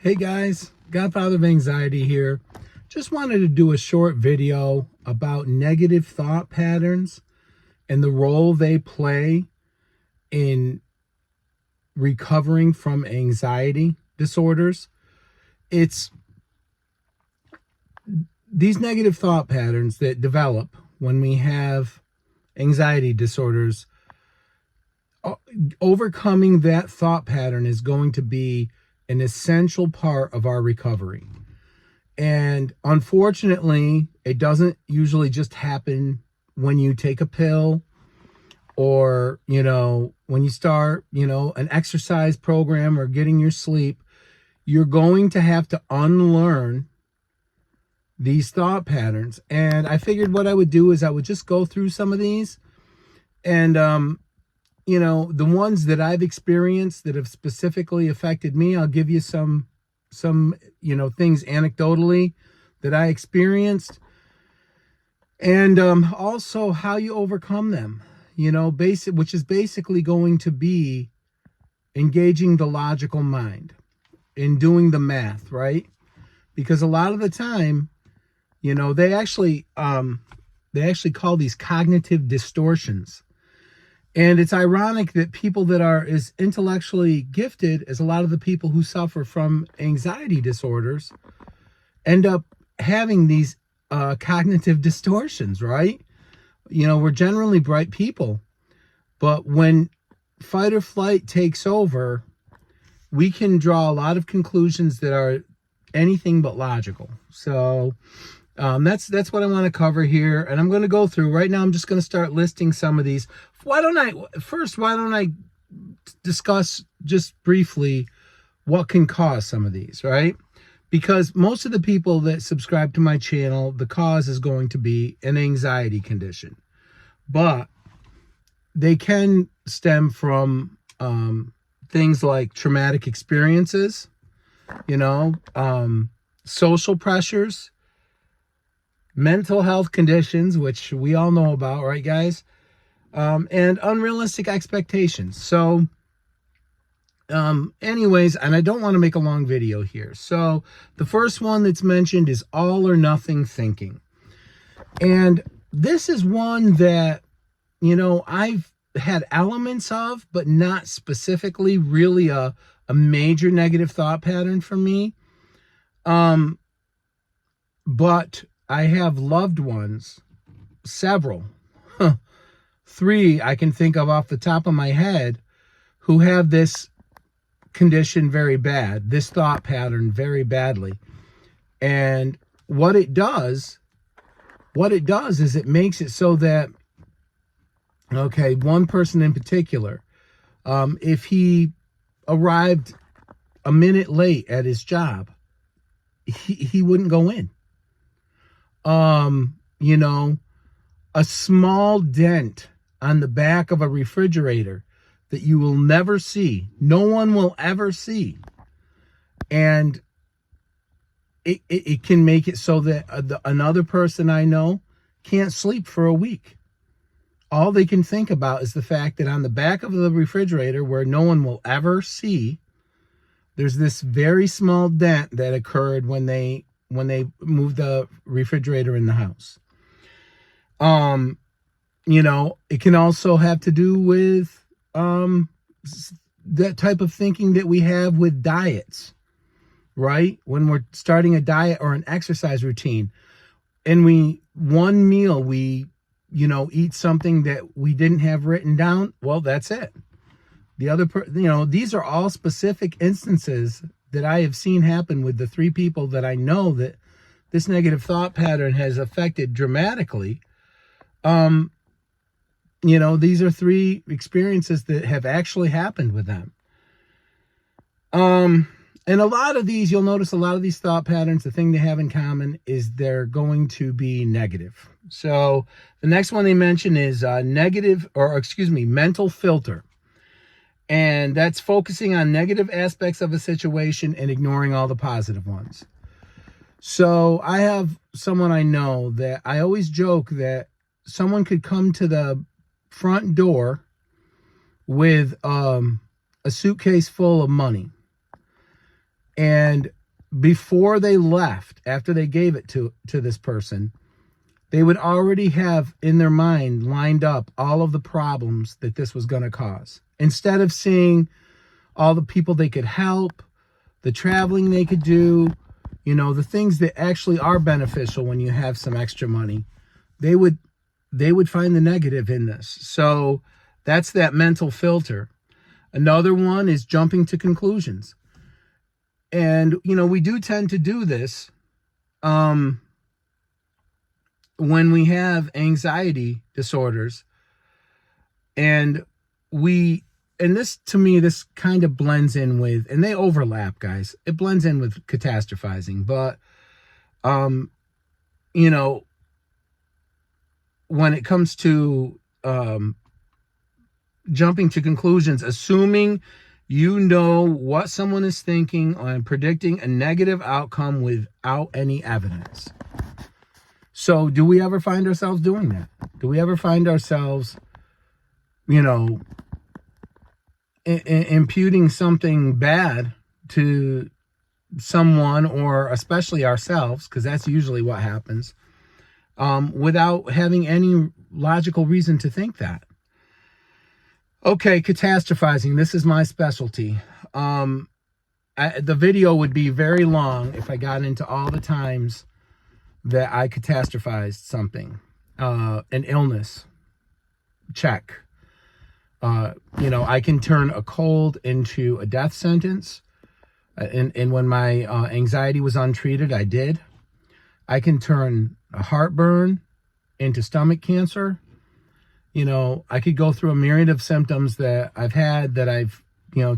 Hey guys, Godfather of Anxiety here. Just wanted to do a short video about negative thought patterns and the role they play in recovering from anxiety disorders. It's these negative thought patterns that develop when we have anxiety disorders. Overcoming that thought pattern is going to be an essential part of our recovery. And unfortunately, it doesn't usually just happen when you take a pill or, when you start, an exercise program or getting your sleep. You're going to have to unlearn these thought patterns. And I figured what I would do is I would just go through some of these and, the ones that I've experienced that have specifically affected me. I'll give you some things anecdotally that I experienced, and also how you overcome them, which is basically going to be engaging the logical mind and doing the math, right? Because a lot of the time, they actually call these cognitive distortions. And it's ironic that people that are as intellectually gifted as a lot of the people who suffer from anxiety disorders end up having these cognitive distortions, right? We're generally bright people, but when fight or flight takes over, we can draw a lot of conclusions that are anything but logical. So that's what I want to cover here, and I'm going to go through right now. I'm just going to start listing some of these. Why don't I discuss just briefly what can cause some of these, right? Because most of the people that subscribe to my channel, the cause is going to be an anxiety condition, but they can stem from things like traumatic experiences, social pressures, mental health conditions, which we all know about, right, guys? And unrealistic expectations. So, anyways, and I don't want to make a long video here. So the first one that's mentioned is all or nothing thinking. And this is one that, I've had elements of, but not specifically really a major negative thought pattern for me. But I have loved ones, several, 3 I can think of off the top of my head, who have this condition very bad, this thought pattern very badly. And what it does is it makes it so that, okay, one person in particular, if he arrived a minute late at his job, he wouldn't go in. A small dent on the back of a refrigerator that you will never see, no one will ever see, and it can make it so that another person I know can't sleep for a week. All they can think about is the fact that on the back of the refrigerator, where no one will ever see, there's this very small dent that occurred when they moved the refrigerator in the house. It can also have to do with that type of thinking that we have with diets, right? When we're starting a diet or an exercise routine, and one meal we eat something that we didn't have written down, well, that's it. The other these are all specific instances that I have seen happen with the 3 people that I know that this negative thought pattern has affected dramatically. These are 3 experiences that have actually happened with them. And a lot of these, you'll notice a lot of these thought patterns, the thing they have in common is they're going to be negative. So the next one they mention is mental filter. And that's focusing on negative aspects of a situation and ignoring all the positive ones. So I have someone I know that I always joke that someone could come to the front door with a suitcase full of money. And before they left, after they gave it to this person, they would already have in their mind lined up all of the problems that this was going to cause. Instead of seeing all the people they could help, the traveling they could do, the things that actually are beneficial when you have some extra money, they would find the negative in this. So that's that mental filter. Another one is jumping to conclusions. And, we do tend to do this when we have anxiety disorders. And this, to me, this kind of blends in with, and they overlap, guys. It blends in with catastrophizing. But, when it comes to jumping to conclusions, assuming what someone is thinking and predicting a negative outcome without any evidence. So do we ever find ourselves doing that? Do we ever find ourselves, imputing something bad to someone, or especially ourselves, because that's usually what happens, without having any logical reason to think that? Okay, catastrophizing. This is my specialty. The video would be very long if I got into all the times that I catastrophized something. An illness. Check. I can turn a cold into a death sentence. And when my anxiety was untreated, I did. I can turn a heartburn into stomach cancer. I could go through a myriad of symptoms that I've had that I've,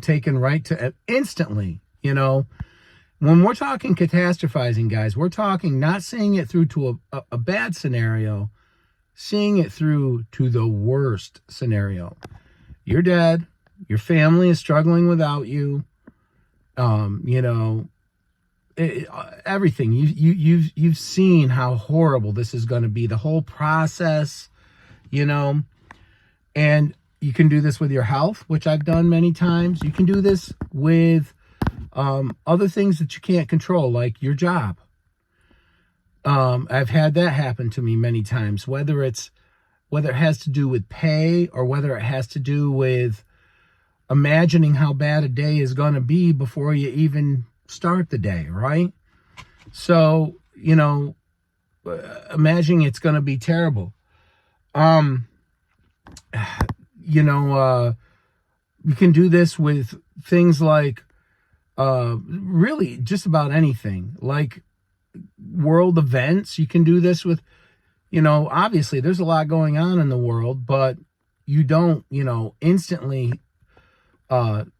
taken right to instantly. When we're talking catastrophizing, guys, we're talking not seeing it through to a bad scenario, seeing it through to the worst scenario. You're dead. Your family is struggling without you. Everything. You've seen how horrible this is going to be. The whole process. And you can do this with your health, which I've done many times. You can do this with other things that you can't control, like your job. I've had that happen to me many times, whether it has to do with pay, or whether it has to do with imagining how bad a day is going to be before you even start the day, right? So, imagining it's going to be terrible. You can do this with things like really just about anything, like world events. You can do this with, obviously there's a lot going on in the world, but you don't, instantly, when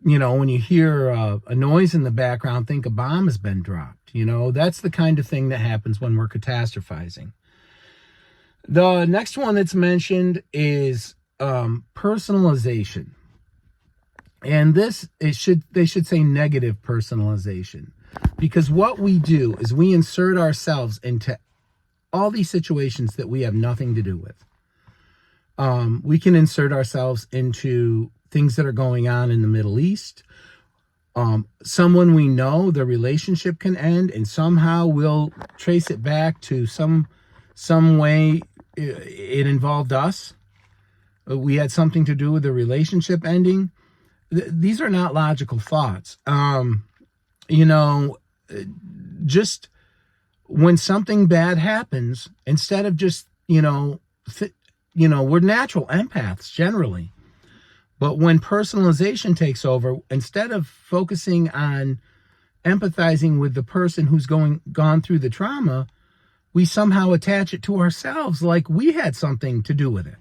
you hear a noise in the background, think a bomb has been dropped. That's the kind of thing that happens when we're catastrophizing. The next one that's mentioned is personalization. And they should say negative personalization, because what we do is we insert ourselves into all these situations that we have nothing to do with. We can insert ourselves into things that are going on in the Middle East. Someone we know, their relationship can end, and somehow we'll trace it back to some way it involved us. We had something to do with the relationship ending. These are not logical thoughts. Just when something bad happens, instead of just, we're natural empaths generally. But when personalization takes over, instead of focusing on empathizing with the person who's gone through the trauma, we somehow attach it to ourselves, like we had something to do with it.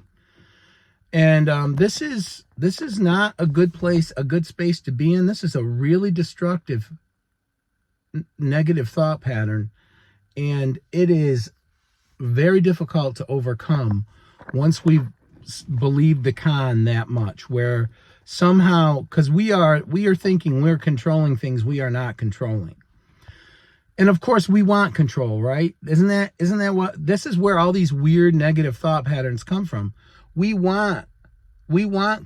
And this is not a good place, a good space to be in. This is a really destructive, negative thought pattern, and it is very difficult to overcome once we've believed the con that much, where somehow, because we are thinking we're controlling things we are not controlling. And of course we want control, right? Isn't that what, this is where all these weird negative thought patterns come from. We want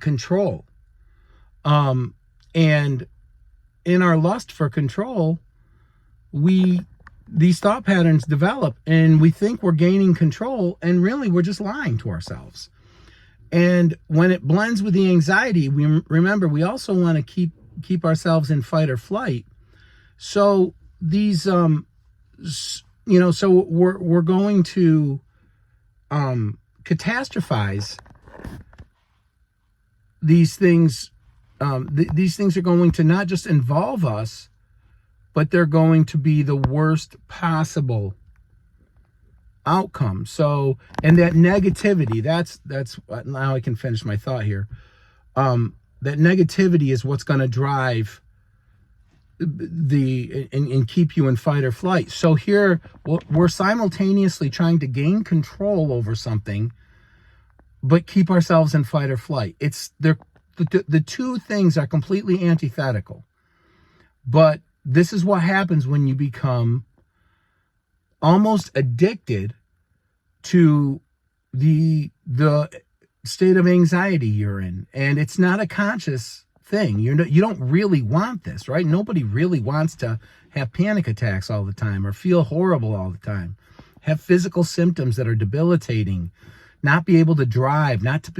control. And in our lust for control, these thought patterns develop and we think we're gaining control, and really we're just lying to ourselves. And when it blends with the anxiety, we remember we also want to keep ourselves in fight or flight. So these so we're going to catastrophize these things. These things are going to not just involve us, but they're going to be the worst possible outcome. So, and that negativity, that's now I can finish my thought here. That negativity is what's going to drive and keep you in fight or flight. So here we're simultaneously trying to gain control over something, but keep ourselves in fight or flight. The two things are completely antithetical. But this is what happens when you become almost addicted to the state of anxiety you're in. And it's not a conscious thing. You don't really want this, right? Nobody really wants to have panic attacks all the time or feel horrible all the time, have physical symptoms that are debilitating, not be able to drive, not to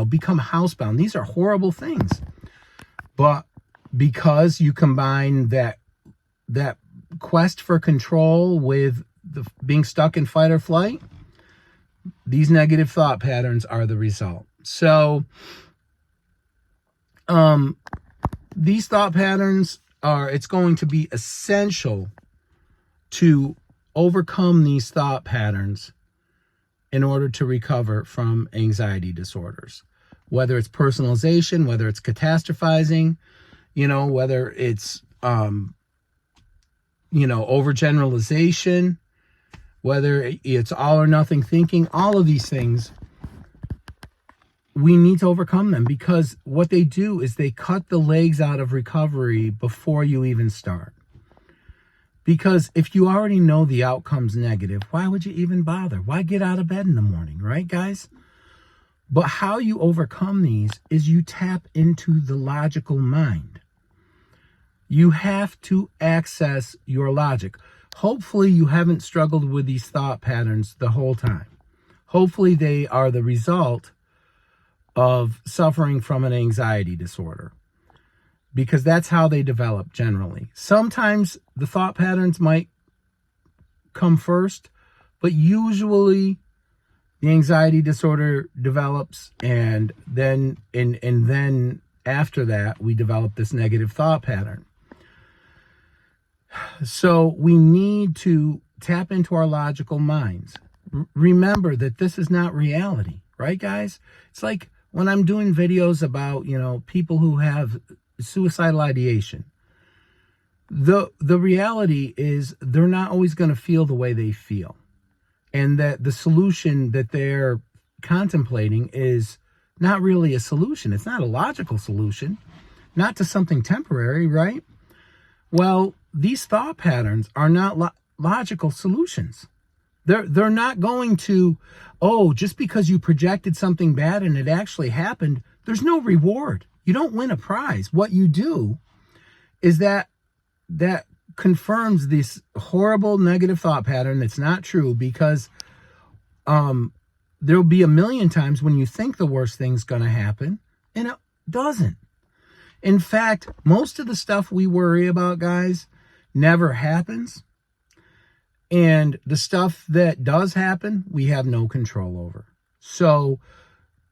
become housebound. These are horrible things. But because you combine that quest for control with being stuck in fight or flight, these negative thought patterns are the result. So these thought patterns it's going to be essential to overcome these thought patterns in order to recover from anxiety disorders, whether it's personalization, whether it's catastrophizing, whether it's overgeneralization, whether it's all or nothing thinking. All of these things, we need to overcome them, because what they do is they cut the legs out of recovery before you even start. Because if you already know the outcome's negative, why would you even bother? Why get out of bed in the morning, right, guys? But how you overcome these is you tap into the logical mind. You have to access your logic. Hopefully you haven't struggled with these thought patterns the whole time. Hopefully they are the result of suffering from an anxiety disorder, because that's how they develop generally. Sometimes the thought patterns might come first, but usually the anxiety disorder develops, and then after that we develop this negative thought pattern. So we need to tap into our logical minds. Remember that this is not reality, right, guys? It's like when I'm doing videos about, people who have suicidal ideation. The reality is they're not always going to feel the way they feel. And that the solution that they're contemplating is not really a solution. It's not a logical solution, not to something temporary, right? Well, these thought patterns are not logical solutions. They're not going to, just because you projected something bad and it actually happened, there's no reward. You don't win a prize. What you do is that confirms this horrible negative thought pattern that's not true, because there'll be a million times when you think the worst thing's going to happen and it doesn't. In fact, most of the stuff we worry about, guys, never happens. And the stuff that does happen, we have no control over. So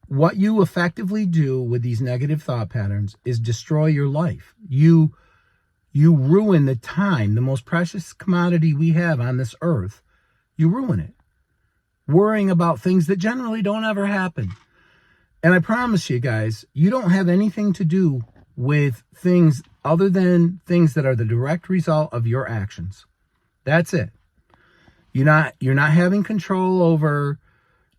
what you effectively do with these negative thought patterns is destroy your life. You ruin the time, the most precious commodity we have on this earth. You ruin it, worrying about things that generally don't ever happen. And I promise you guys, you don't have anything to do with things other than things that are the direct result of your actions. That's it. You're not having control over,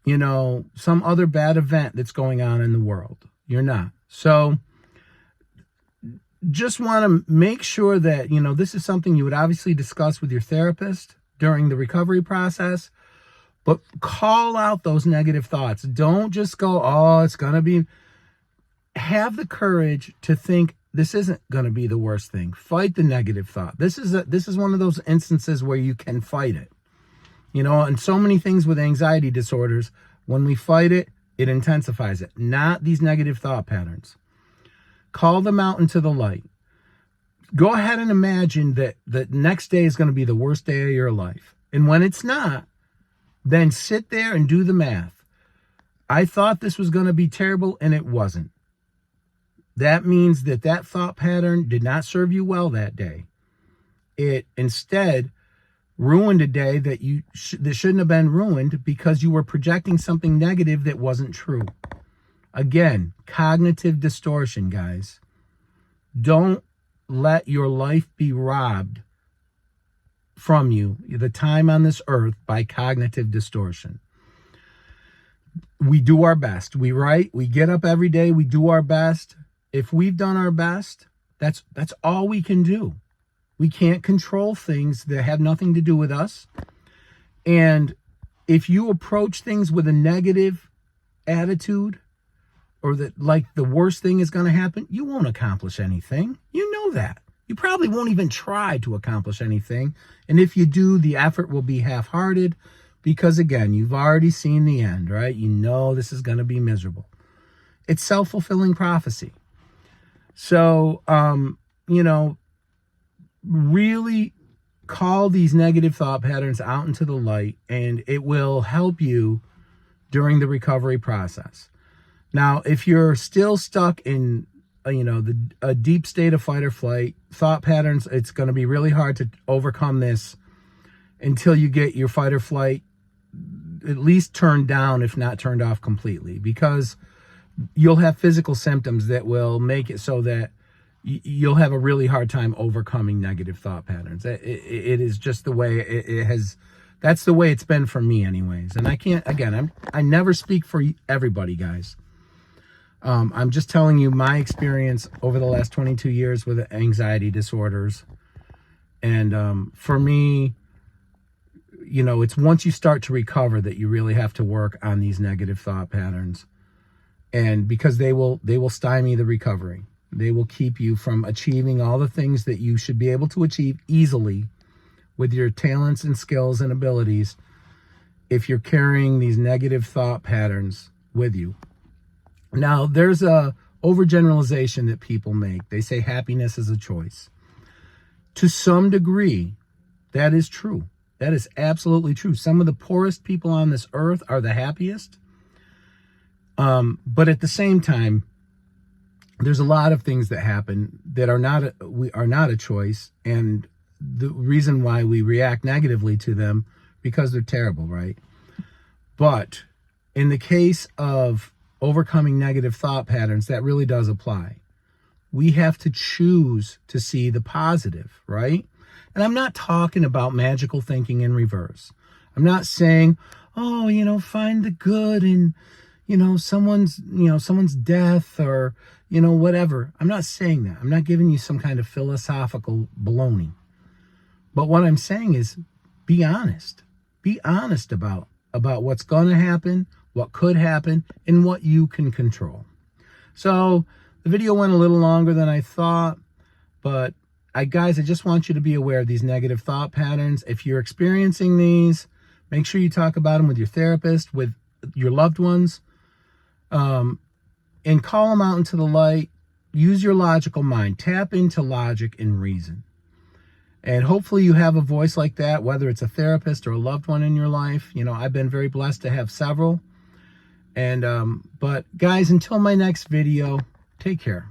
some other bad event that's going on in the world. You're not. So just want to make sure that, this is something you would obviously discuss with your therapist during the recovery process, but call out those negative thoughts. Don't just go, it's going to be. Have the courage to think this isn't going to be the worst thing. Fight the negative thought. This is one of those instances where you can fight it. You know, and so many things with anxiety disorders, when we fight it, it intensifies it. Not these negative thought patterns. Call them out into the light. Go ahead and imagine that the next day is going to be the worst day of your life. And when it's not, then sit there and do the math. I thought this was going to be terrible, and it wasn't. That means that that thought pattern did not serve you well that day. It instead ruined a day that that shouldn't have been ruined because you were projecting something negative that wasn't true. Again, cognitive distortion, guys. Don't let your life be robbed from you, the time on this earth, by cognitive distortion. We do our best. We write, we get up every day, we do our best. If we've done our best, that's all we can do. We can't control things that have nothing to do with us. And if you approach things with a negative attitude, or that like the worst thing is going to happen, you won't accomplish anything. You know that. You probably won't even try to accomplish anything. And if you do, the effort will be half-hearted because, again, you've already seen the end, right? You know this is going to be miserable. It's self-fulfilling prophecy. So, you know, really call these negative thought patterns out into the light, and it will help you during the recovery process. Now, if you're still stuck in, you know, a deep state of fight or flight, thought patterns, it's going to be really hard to overcome this until you get your fight or flight at least turned down, if not turned off completely, because you'll have physical symptoms that will make it so that you'll have a really hard time overcoming negative thought patterns. It is just the way it has. That's the way it's been for me anyways. And I can't, again, I never speak for everybody, guys. I'm just telling you my experience over the last 22 years with anxiety disorders. And for me, you know, it's once you start to recover that you really have to work on these negative thought patterns. And because they will stymie the recovery. They will keep you from achieving all the things that you should be able to achieve easily with your talents and skills and abilities if you're carrying these negative thought patterns with you. Now, there's a overgeneralization that people make. They say happiness is a choice. To some degree, that is true. That is absolutely true. Some of the poorest people on this earth are the happiest. But at the same time, there's a lot of things that happen that are not a choice, and the reason why we react negatively to them because they're terrible, right? But in the case of overcoming negative thought patterns, that really does apply. We have to choose to see the positive, right? And I'm not talking about magical thinking in reverse. I'm not saying, oh, you know, find the good in, you know, someone's death or, you know, whatever. I'm not saying that. I'm not giving you some kind of philosophical baloney. But what I'm saying is be honest. Be honest about what's going to happen, what could happen, and what you can control. So the video went a little longer than I thought, but guys, I just want you to be aware of these negative thought patterns. If you're experiencing these, make sure you talk about them with your therapist, with your loved ones, and call them out into the light. Use your logical mind. Tap into logic and reason. And hopefully you have a voice like that, whether it's a therapist or a loved one in your life. You know, I've been very blessed to have several. And, but guys, until my next video, take care.